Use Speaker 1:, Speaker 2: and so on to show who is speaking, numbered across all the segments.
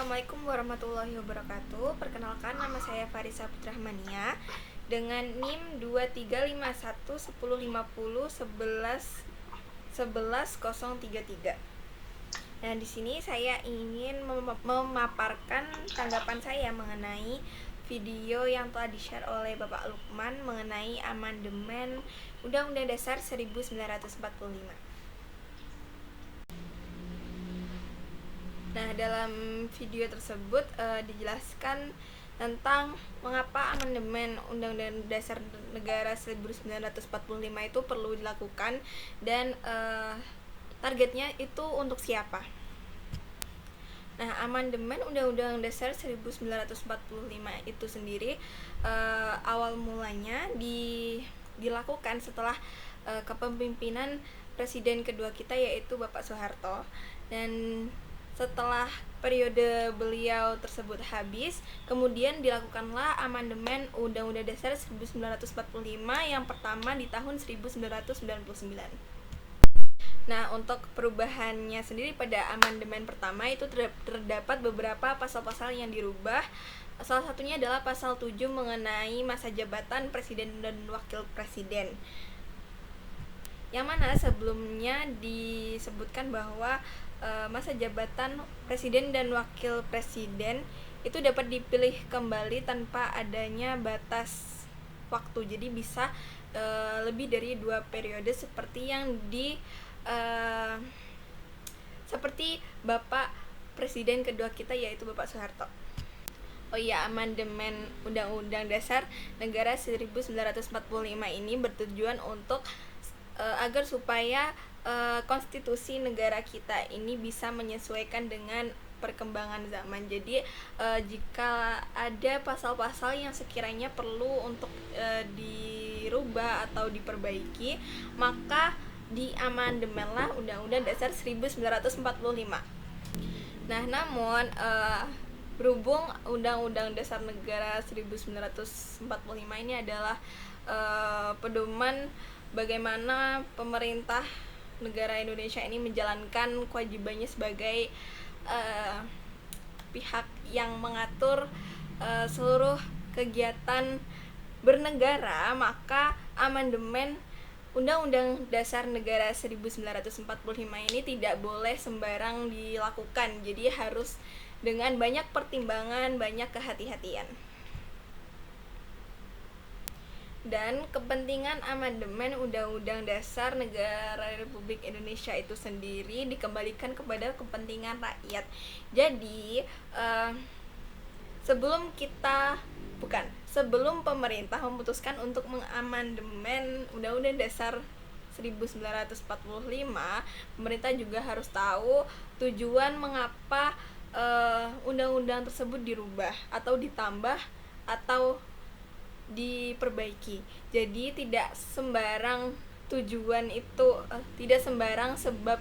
Speaker 1: Assalamualaikum warahmatullahi wabarakatuh. Perkenalkan, nama saya Farisa Putrahmania dengan NIM 23511050111033. Nah, di sini saya ingin memaparkan tanggapan saya mengenai video yang telah di-share oleh Bapak Lukman mengenai amandemen Undang-Undang Dasar 1945. Nah, dalam video tersebut dijelaskan tentang mengapa amandemen Undang-Undang Dasar Negara 1945 itu perlu dilakukan dan targetnya itu untuk siapa. Nah, amandemen Undang-Undang Dasar 1945 itu sendiri awal mulanya dilakukan setelah kepemimpinan Presiden kedua kita, yaitu Bapak Soeharto, dan setelah periode beliau tersebut habis, kemudian dilakukanlah amandemen Undang-Undang Dasar 1945 yang pertama di tahun 1999. Nah, untuk perubahannya sendiri pada amandemen pertama itu terdapat beberapa pasal-pasal yang dirubah. Salah satunya adalah pasal 7 mengenai masa jabatan Presiden dan Wakil Presiden, yang mana sebelumnya disebutkan bahwa masa jabatan Presiden dan Wakil Presiden itu dapat dipilih kembali tanpa adanya batas waktu, jadi bisa lebih dari 2 periode seperti yang seperti Bapak Presiden kedua kita, yaitu Bapak Soeharto. Oh iya, amandemen Undang-Undang Dasar Negara 1945 ini bertujuan untuk agar supaya konstitusi negara kita ini bisa menyesuaikan dengan perkembangan zaman. Jadi jika ada pasal-pasal yang sekiranya perlu untuk dirubah atau diperbaiki, maka diamandemenlah Undang-Undang Dasar 1945. Nah, namun berhubung Undang-Undang Dasar Negara 1945 ini adalah pedoman bagaimana pemerintah negara Indonesia ini menjalankan kewajibannya sebagai pihak yang mengatur seluruh kegiatan bernegara, maka amandemen Undang-Undang Dasar Negara 1945 ini tidak boleh sembarang dilakukan. Jadi harus dengan banyak pertimbangan, banyak kehati-hatian. Dan kepentingan amandemen Undang-Undang Dasar Negara Republik Indonesia itu sendiri dikembalikan kepada kepentingan rakyat. Jadi sebelum pemerintah memutuskan untuk mengamandemen Undang-Undang Dasar 1945, pemerintah juga harus tahu tujuan mengapa undang-undang tersebut dirubah atau ditambah atau diperbaiki. Jadi tidak sembarang tujuan itu tidak sembarang sebab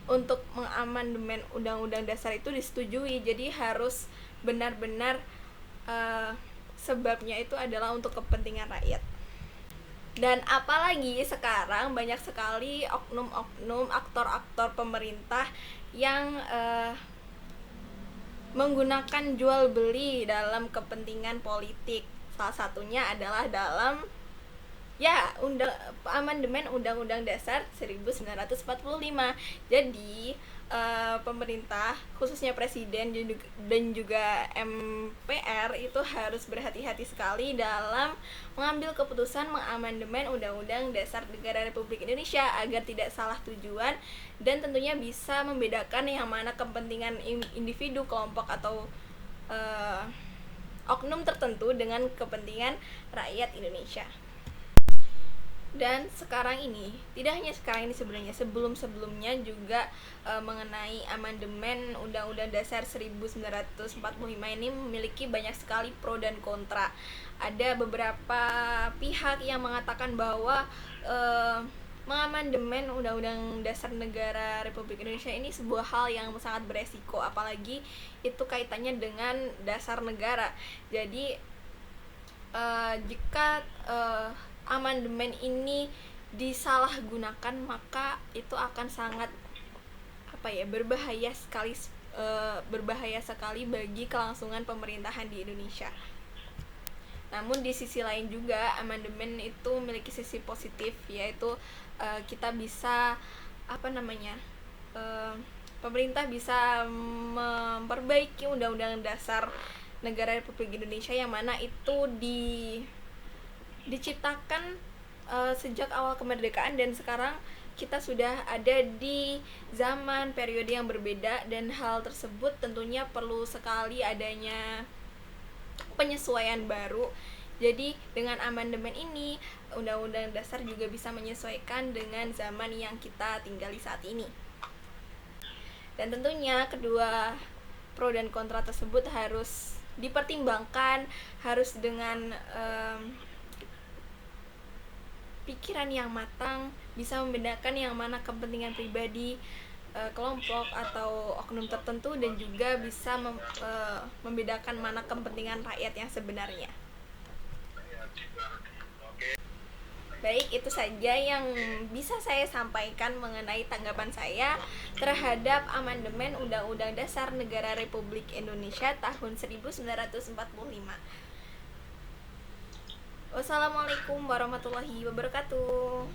Speaker 1: untuk mengamandemen Undang-Undang Dasar itu disetujui. Jadi harus benar-benar sebabnya itu adalah untuk kepentingan rakyat. Dan apalagi sekarang banyak sekali oknum-oknum aktor-aktor pemerintah yang menggunakan jual beli dalam kepentingan politik. Salah satunya adalah dalam amandemen Undang-Undang Dasar 1945. Jadi pemerintah, khususnya Presiden dan juga MPR itu harus berhati-hati sekali dalam mengambil keputusan mengamandemen Undang-Undang Dasar Negara Republik Indonesia agar tidak salah tujuan dan tentunya bisa membedakan yang mana kepentingan individu, kelompok atau oknum tertentu dengan kepentingan rakyat Indonesia. Dan sekarang ini, tidak hanya sekarang ini sebenarnya, sebelum-sebelumnya juga mengenai amandemen Undang-Undang Dasar 1945 ini memiliki banyak sekali pro dan kontra. Ada beberapa pihak yang mengatakan bahwa mengamandemen Undang-Undang Dasar Negara Republik Indonesia ini sebuah hal yang sangat beresiko, apalagi itu kaitannya dengan dasar negara. Jadi jika amandemen ini disalahgunakan, maka itu akan sangat berbahaya sekali berbahaya sekali bagi kelangsungan pemerintahan di Indonesia. Namun di sisi lain juga amandemen itu memiliki sisi positif, yaitu kita bisa pemerintah bisa memperbaiki Undang-Undang Dasar Negara Republik Indonesia yang mana itu diciptakan sejak awal kemerdekaan, dan sekarang kita sudah ada di zaman periode yang berbeda, dan hal tersebut tentunya perlu sekali adanya penyesuaian baru. Jadi dengan amandemen ini Undang-Undang Dasar juga bisa menyesuaikan dengan zaman yang kita tinggali saat ini. Dan tentunya kedua pro dan kontra tersebut harus dipertimbangkan, harus dengan pikiran yang matang, bisa membedakan yang mana kepentingan pribadi kelompok atau oknum tertentu, dan juga bisa membedakan mana kepentingan rakyat yang sebenarnya. Baik, itu saja yang bisa saya sampaikan mengenai tanggapan saya terhadap amandemen Undang-Undang Dasar Negara Republik Indonesia tahun 1945. Wassalamualaikum warahmatullahi wabarakatuh.